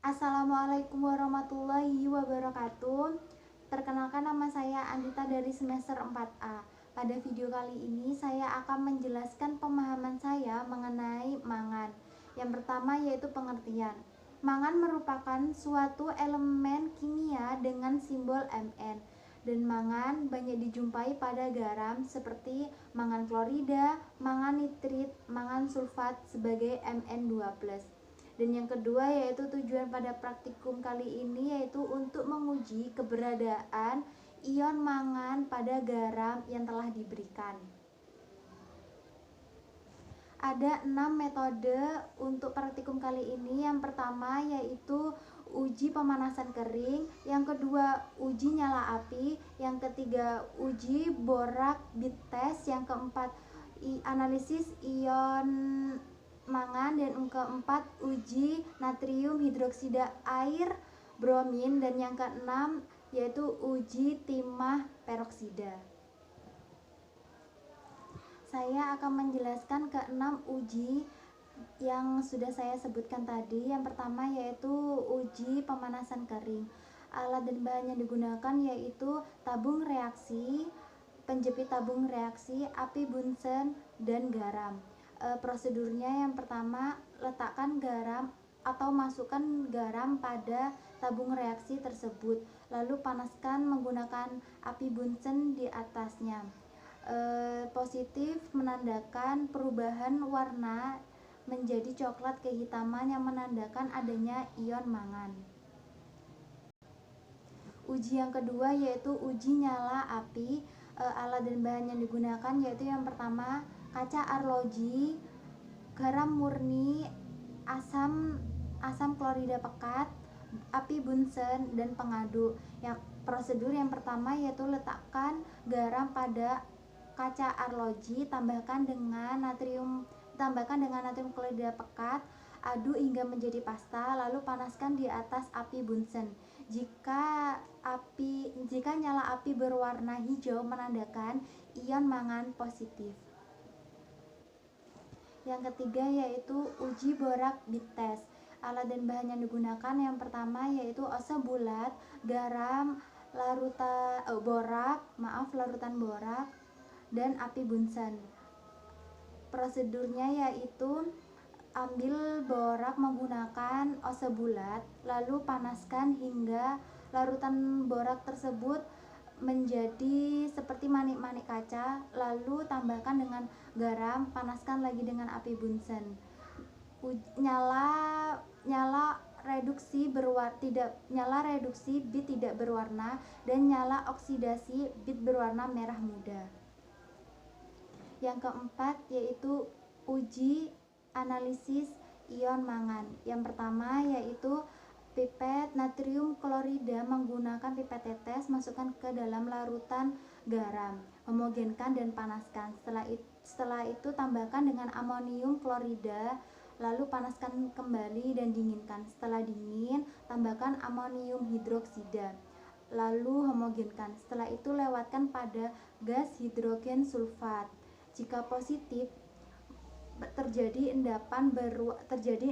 Assalamualaikum warahmatullahi wabarakatuh. Perkenalkan, nama saya Andita dari semester 4A. Pada video kali ini saya akan menjelaskan pemahaman saya mengenai mangan. Yang pertama yaitu pengertian. Mangan merupakan suatu elemen kimia dengan simbol Mn. Dan mangan banyak dijumpai pada garam seperti mangan klorida, mangan nitrit, mangan sulfat sebagai Mn2+. Dan yang kedua yaitu tujuan pada praktikum kali ini yaitu untuk menguji keberadaan ion mangan pada garam yang telah diberikan. Ada 6 metode untuk praktikum kali ini. Yang pertama yaitu uji pemanasan kering, yang kedua uji nyala api, yang ketiga uji borak bead test, yang keempat analisis ion mangan, dan yang keempat uji natrium hidroksida air bromin, dan yang keenam yaitu uji timah peroksida. Saya akan menjelaskan keenam uji yang sudah saya sebutkan tadi. Yang pertama yaitu uji pemanasan kering. Alat dan bahan yang digunakan yaitu tabung reaksi, penjepit tabung reaksi, api Bunsen, dan garam. Prosedurnya yang pertama, letakkan garam atau masukkan garam pada tabung reaksi tersebut, lalu panaskan menggunakan api Bunsen di atasnya. Positif menandakan perubahan warna menjadi coklat kehitaman yang menandakan adanya ion mangan. Uji yang kedua yaitu uji nyala api. Alat dan bahan yang digunakan yaitu yang pertama kaca arloji, garam murni, asam klorida pekat, api Bunsen, dan pengaduk. Prosedur yang pertama yaitu letakkan garam pada kaca arloji, tambahkan dengan natrium klorida pekat, aduk hingga menjadi pasta, lalu panaskan di atas api Bunsen. Jika nyala api berwarna hijau menandakan ion mangan positif. Yang ketiga yaitu uji borak bead test. Alat dan bahan yang digunakan yang pertama yaitu ose bulat, garam, larutan borak, dan api Bunsen. Prosedurnya yaitu ambil borak menggunakan ose bulat, lalu panaskan hingga larutan borak tersebut menjadi seperti manik-manik kaca, lalu tambahkan dengan garam, panaskan lagi dengan api Bunsen. Nyala reduksi bit tidak berwarna, dan nyala oksidasi bit berwarna merah muda. Yang keempat yaitu uji analisis ion mangan. Yang pertama yaitu pipet natrium klorida menggunakan pipet tetes, masukkan ke dalam larutan garam, homogenkan dan panaskan. Setelah itu tambahkan dengan amonium klorida, lalu panaskan kembali dan dinginkan. Setelah dingin, tambahkan amonium hidroksida, lalu homogenkan. Setelah itu lewatkan pada gas hidrogen sulfat. Jika positif, terjadi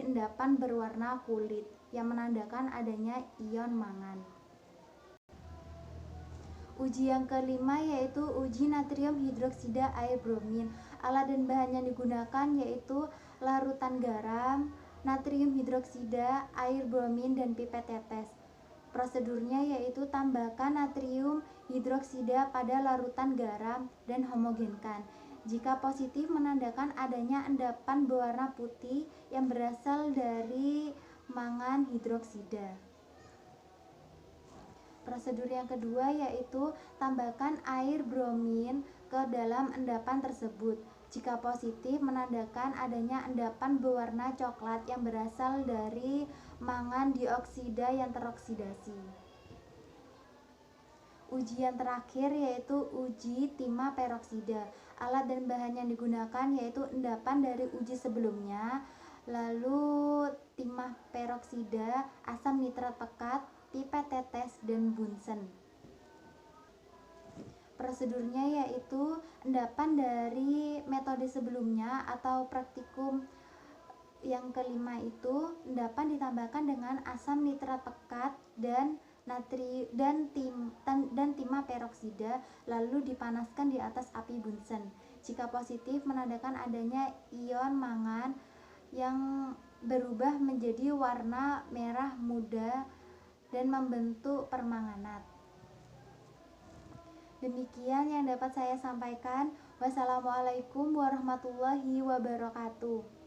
endapan berwarna kulit yang menandakan adanya ion mangan. Uji yang kelima yaitu uji natrium hidroksida air bromin. Alat dan bahan yang digunakan yaitu larutan garam, natrium hidroksida, air bromin, dan pipet tetes. Prosedurnya yaitu tambahkan natrium hidroksida pada larutan garam dan homogenkan. Jika positif menandakan adanya endapan berwarna putih yang berasal dari mangan hidroksida. Prosedur yang kedua yaitu tambahkan air bromin ke dalam endapan tersebut. Jika positif menandakan adanya endapan berwarna coklat yang berasal dari mangan dioksida yang teroksidasi. Uji yang terakhir yaitu uji timah peroksida. Alat dan bahan yang digunakan yaitu endapan dari uji sebelumnya, lalu timah peroksida, asam nitrat pekat, pipet tetes, dan Bunsen. Prosedurnya yaitu endapan dari metode sebelumnya atau praktikum yang kelima itu endapan ditambahkan dengan asam nitrat pekat dan timah peroksida lalu dipanaskan di atas api Bunsen. Jika positif menandakan adanya ion mangan yang berubah menjadi warna merah muda dan membentuk permanganat. Demikian yang dapat saya sampaikan. Wassalamualaikum warahmatullahi wabarakatuh.